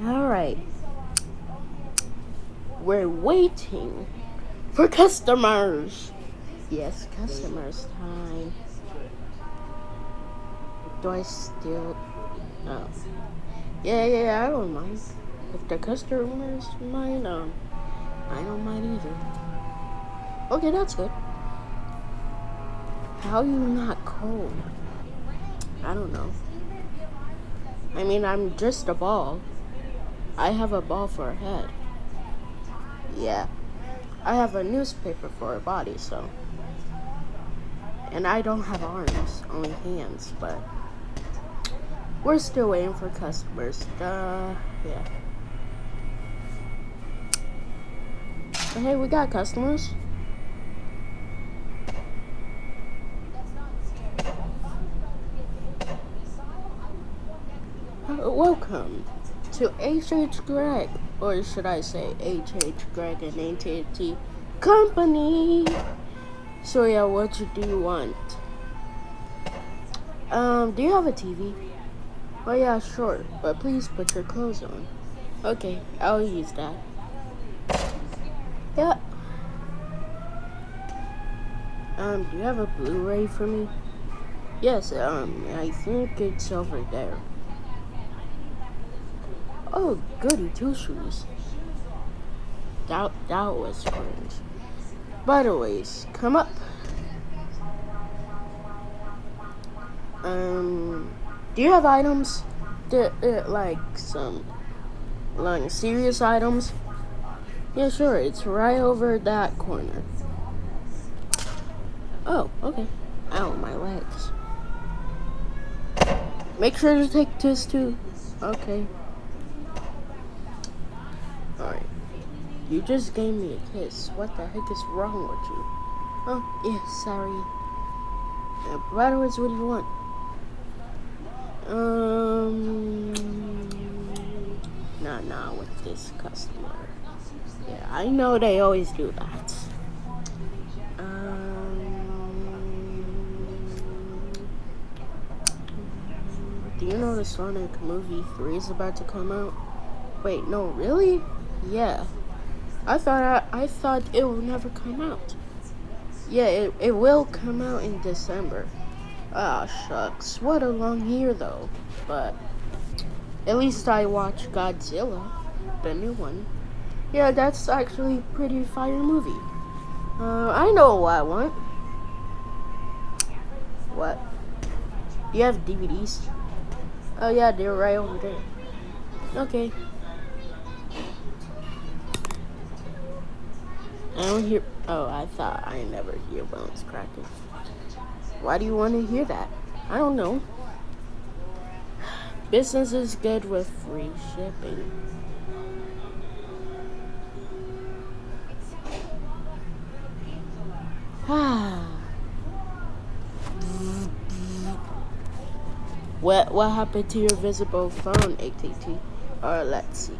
Alright. We're waiting for customers. Yes, customers time. Do I still... Oh. Yeah, I don't mind. If the customers mind, I don't mind either. Okay, that's good. How you not cold? I don't know. I mean, I'm just a ball. I have a ball for a head. Yeah. I have a newspaper for a body, so. And I don't have arms, only hands, but we're still waiting for customers. Yeah. But hey, we got customers. Welcome to hhgred, or should I say hhgred and AT&T Company. So yeah, what do you want? Do you have a TV? Oh yeah, sure, but please put your clothes on. Okay, I'll use that. Yeah. Do you have a Blu-ray for me? Yes, I think it's over there. Oh, goody two-shoes. That was cringe. By the way, come up. Do you have items that like some serious items? Yeah, sure. It's right over that corner. Oh, okay. Ow, my legs. Make sure to take this too. Okay. Alright. You just gave me a kiss. What the heck is wrong with you? Oh, yeah, sorry. By the way, what do you want? Nah, with this customer. Yeah, I know they always do that. Do you know the Sonic movie 3 is about to come out? Wait, no, really? Yeah. I thought it would never come out. Yeah, it will come out in December. Ah, shucks. What a long year, though. But at least I watched Godzilla, the new one. Yeah, that's actually a pretty fire movie. I know what I want. What? You have DVDs? Oh yeah, they're right over there. Okay. I don't hear... Oh, I thought I never hear bones cracking. Why do you want to hear that? I don't know. Business is good with free shipping. What happened to your visible phone, AT&T? Let's see.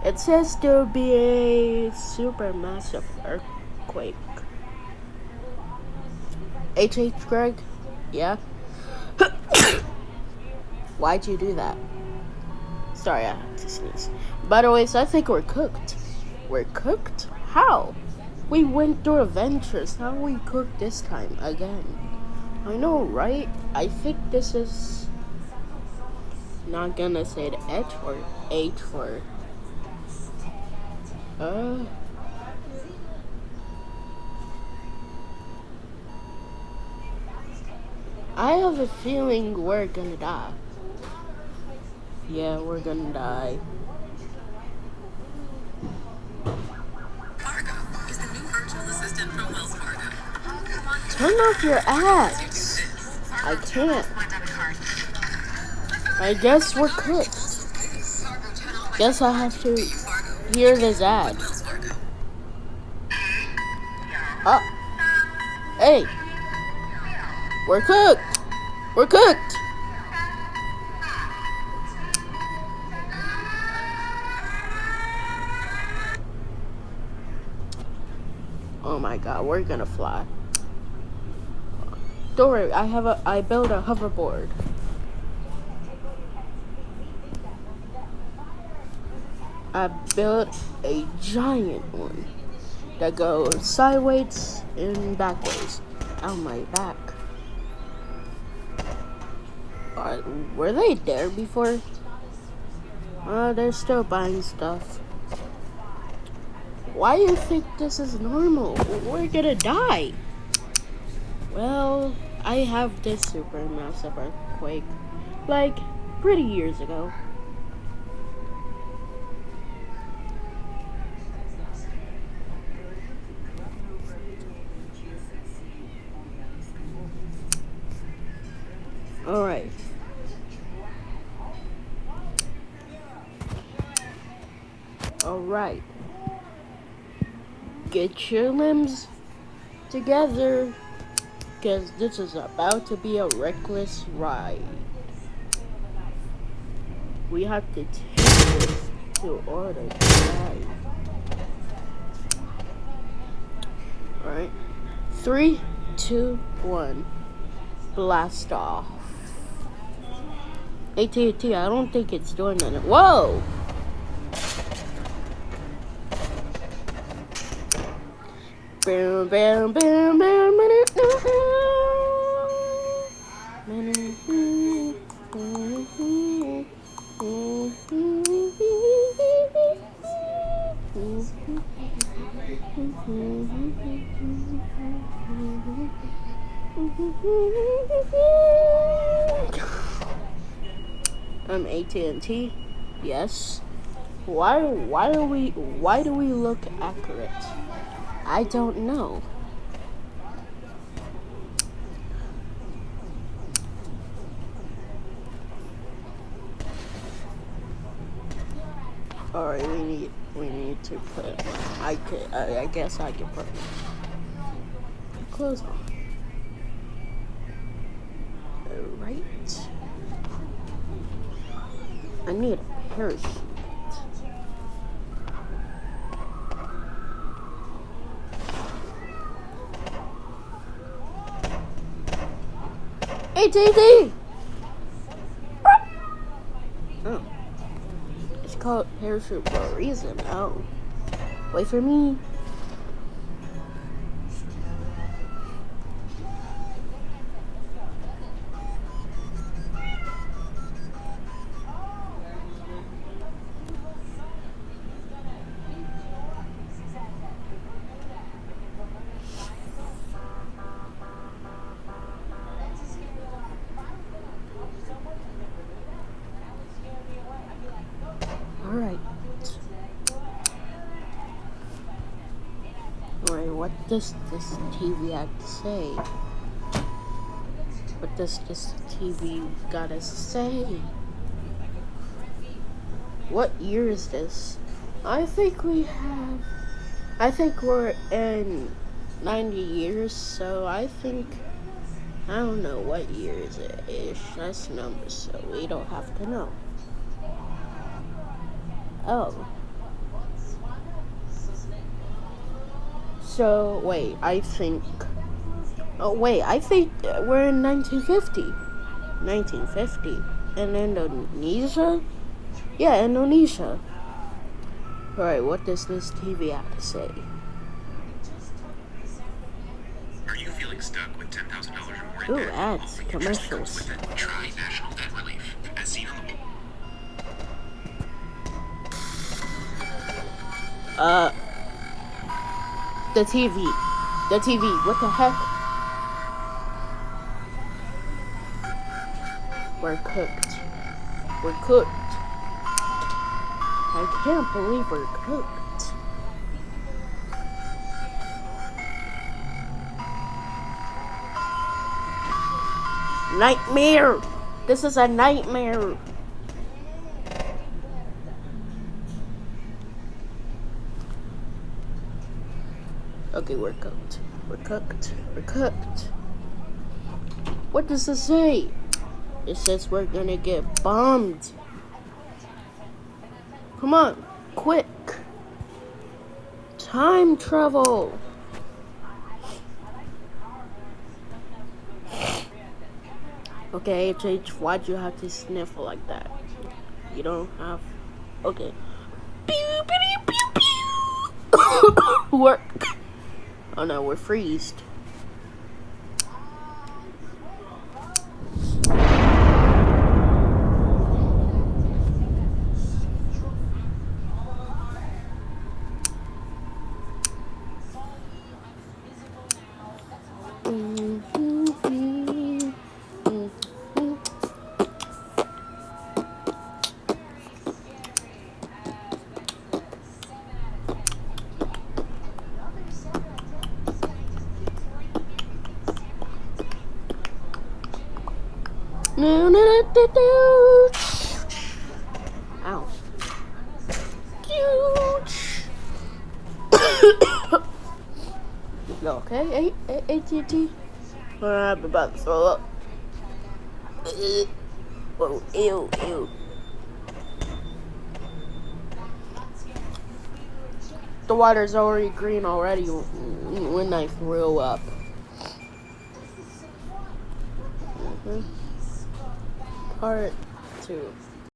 It says there'll be a supermassive earthquake. Greg? Yeah? Why'd you do that? Sorry, I had to sneeze. By the way, so I think we're cooked. We're cooked? How? We went through adventures. How are we cooked this time again? I know, right? I think this is... Not gonna say the H word. I have a feeling we're gonna die. Yeah, we're gonna die. Fargo is the new virtual assistant from Wells Fargo. Turn off your ads. I can't. I guess we're cooked. Guess I have to hear this ad. Oh. Hey. We're cooked. We're cooked. Oh my god, we're gonna fly. Don't worry, I built a hoverboard. I built a giant one that goes sideways and backwards on my back. Were they there before? They're still buying stuff. Why do you think this is normal? We're gonna die. Well, I have this supermassive earthquake, like, pretty years ago. Alright. Alright. Get your limbs together, because this is about to be a reckless ride. We have to take this to order to ride. Alright. 3, 2, 1. Blast off. AT&T, I don't think it's doing that. Whoa! Bam, bam, bam, bam, AT&T. Yes. Why do we look accurate? I don't know. Alright, we need to put I guess I can put clothes on. Alright. I need a parachute. ATD! Oh. It's called parachute for a reason. Oh. Wait for me. Alright. Alright, what does this TV have to say? What does this TV gotta say? What year is this? I think we're in 90 years, so I don't know what year is it. It's just numbers, so we don't have to know. Oh. So, wait, I think we're in 1950. 1950. In Indonesia? Yeah, Indonesia. Alright, what does this TV have to say? Are you feeling stuck with $10,000 or more in Ooh, debt? ads, Only interest commercials. comes with it. Try National Debt Relief, as seen on the The TV. The TV. What the heck? We're cooked. We're cooked. I can't believe we're cooked. Nightmare! This is a nightmare. Okay, we're cooked. We're cooked. We're cooked. What does this say? It says we're gonna get bombed. Come on, quick. Time travel. Okay, HH, why'd you have to sniffle like that? You don't have... Okay. We're oh no, we're freezed. No, no, no, no, no. Ow. You okay, AT&T? I'm about to throw up. Oh, ew, ew. The water's already green already when I threw up. Part 2.